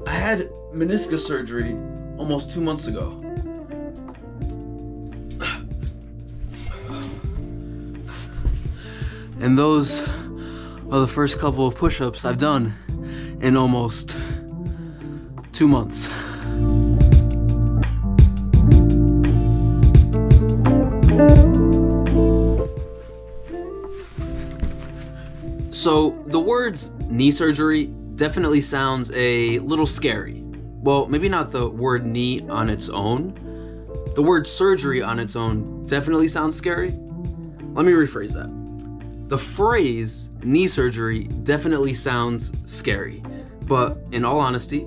I had meniscus surgery almost 2 months ago. And those are the first couple of push-ups I've done in almost 2 months. So the words knee surgery definitely sounds a little scary. Well, maybe not the word knee on its own. The word surgery on its own definitely sounds scary. Let me rephrase that. The phrase knee surgery definitely sounds scary, but in all honesty,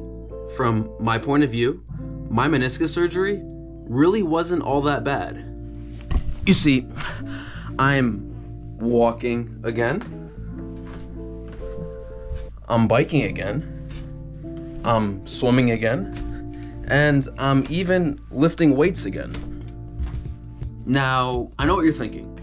from my point of view, my meniscus surgery really wasn't all that bad. You see, I'm walking again. I'm biking again, I'm swimming again, and I'm even lifting weights again. Now, I know what you're thinking.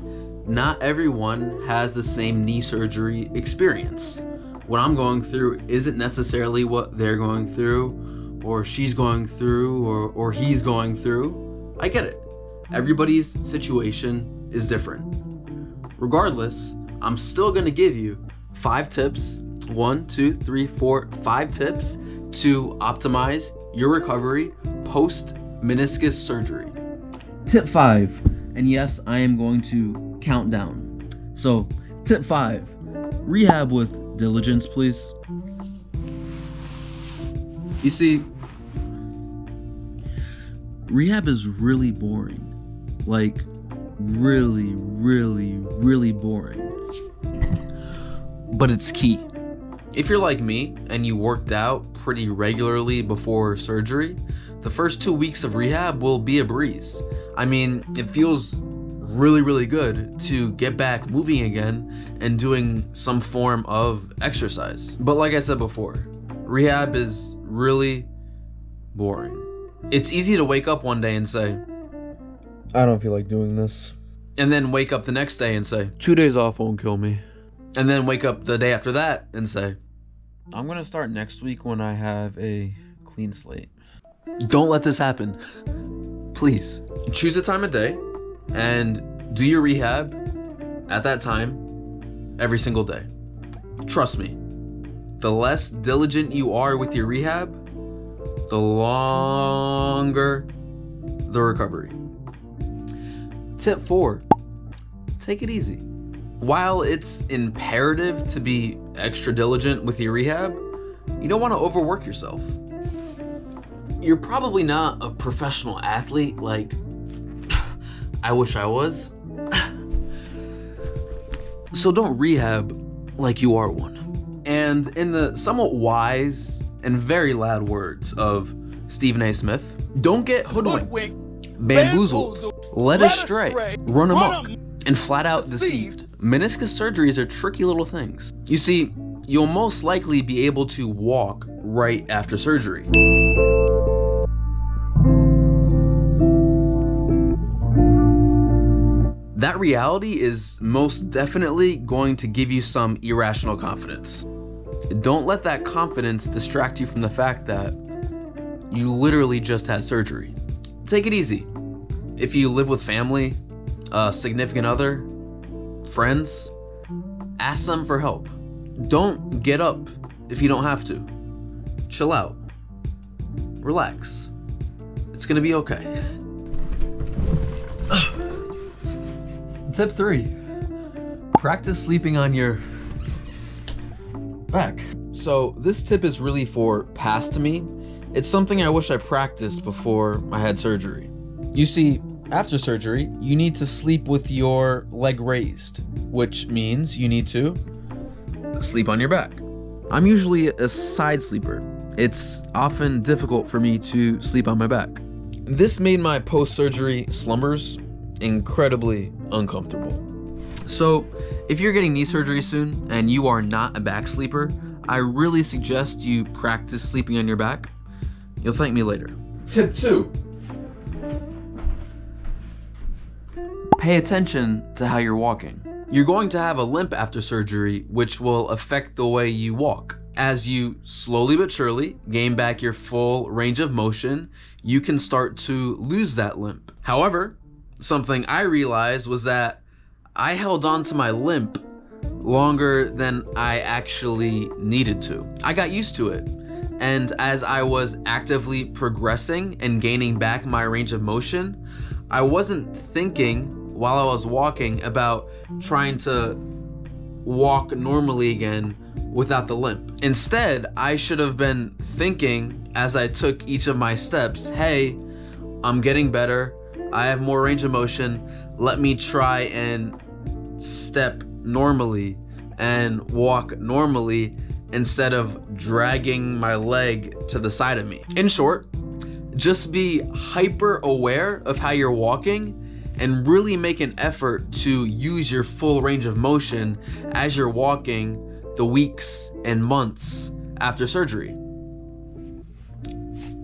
Not everyone has the same knee surgery experience. What I'm going through isn't necessarily what they're going through, or she's going through, or he's going through. I get it. Everybody's situation is different. Regardless, I'm still gonna give you 5 tips, 5 tips to optimize your recovery post meniscus surgery. Tip 5, and yes, I am going to count down. So, tip 5, rehab with diligence, please. You see, rehab is really boring. Like, really, really, really boring. But it's key. If you're like me and you worked out pretty regularly before surgery, the first 2 weeks of rehab will be a breeze. I mean, it feels really, really good to get back moving again and doing some form of exercise. But like I said before, rehab is really boring. It's easy to wake up one day and say, I don't feel like doing this. And then wake up the next day and say, 2 days off won't kill me. And then wake up the day after that and say, I'm gonna start next week when I have a clean slate. Don't let this happen. Please. Choose a time of day and do your rehab at that time every single day. Trust me, the less diligent you are with your rehab, the longer the recovery. Tip 4, take it easy. While it's imperative to be extra diligent with your rehab, you don't want to overwork yourself. You're probably not a professional athlete like I wish I was. So don't rehab like you are one. And in the somewhat wise and very loud words of Stephen A. Smith, don't get hoodwinked, bamboozled, led astray, run amok, and flat out deceived. Meniscus surgeries are tricky little things. You see, you'll most likely be able to walk right after surgery. That reality is most definitely going to give you some irrational confidence. Don't let that confidence distract you from the fact that you literally just had surgery. Take it easy. If you live with family, a significant other, friends, ask them for help. Don't get up if you don't have to. Chill out. Relax. It's gonna be okay. Tip 3, practice sleeping on your back. So this tip is really for past me. It's something I wish I practiced before I had surgery. You see, after surgery, you need to sleep with your leg raised, which means you need to sleep on your back. I'm usually a side sleeper. It's often difficult for me to sleep on my back. This made my post-surgery slumbers incredibly uncomfortable. So, if you're getting knee surgery soon and you are not a back sleeper, I really suggest you practice sleeping on your back. You'll thank me later. Tip 2. Pay attention to how you're walking. You're going to have a limp after surgery, which will affect the way you walk. As you slowly but surely gain back your full range of motion, you can start to lose that limp. However, something I realized was that I held on to my limp longer than I actually needed to. I got used to it. And as I was actively progressing and gaining back my range of motion, I wasn't thinking while I was walking about trying to walk normally again without the limp. Instead, I should have been thinking as I took each of my steps, hey, I'm getting better. I have more range of motion. Let me try and step normally and walk normally instead of dragging my leg to the side of me. In short, just be hyper aware of how you're walking and really make an effort to use your full range of motion as you're walking the weeks and months after surgery.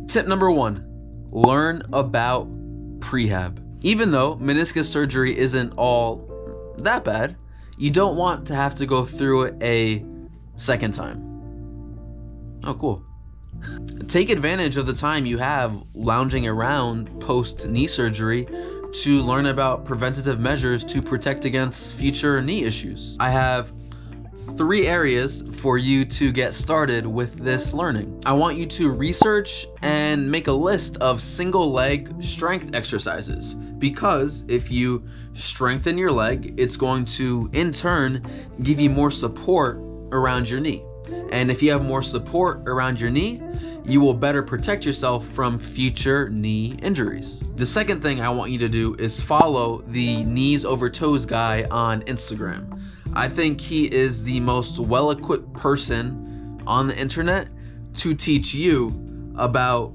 Tip number 1, learn about prehab. Even though meniscus surgery isn't all that bad, you don't want to have to go through it a second time. Oh, cool. Take advantage of the time you have lounging around post knee surgery to learn about preventative measures to protect against future knee issues. I have 3 areas for you to get started with this learning. I want you to research and make a list of single leg strength exercises, because if you strengthen your leg, it's going to in turn give you more support around your knee. And if you have more support around your knee, you will better protect yourself from future knee injuries. The second thing I want you to do is follow the Knees Over Toes guy on Instagram. I think he is the most well-equipped person on the internet to teach you about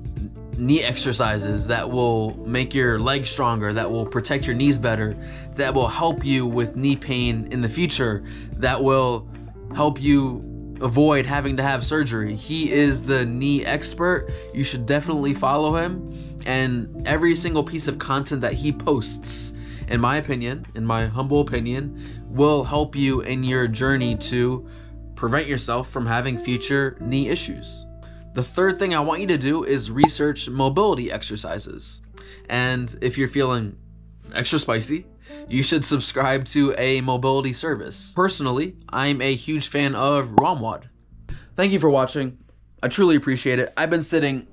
knee exercises that will make your legs stronger, that will protect your knees better, that will help you with knee pain in the future, that will help you avoid having to have surgery. He is the knee expert. You should definitely follow him, and every single piece of content that he posts, in my opinion, in my humble opinion, will help you in your journey to prevent yourself from having future knee issues. The third thing I want you to do is research mobility exercises. And if you're feeling extra spicy, you should subscribe to a mobility service. Personally, I'm a huge fan of ROMWOD. Thank you for watching. I truly appreciate it. I've been sitting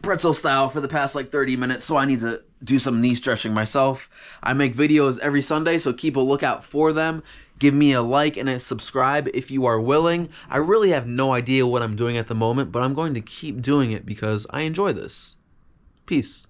pretzel style for the past like 30 minutes, so I need to do some knee stretching myself. I make videos every Sunday, so keep a lookout for them. Give me a like and a subscribe if you are willing. I really have no idea what I'm doing at the moment, but I'm going to keep doing it because I enjoy this. Peace.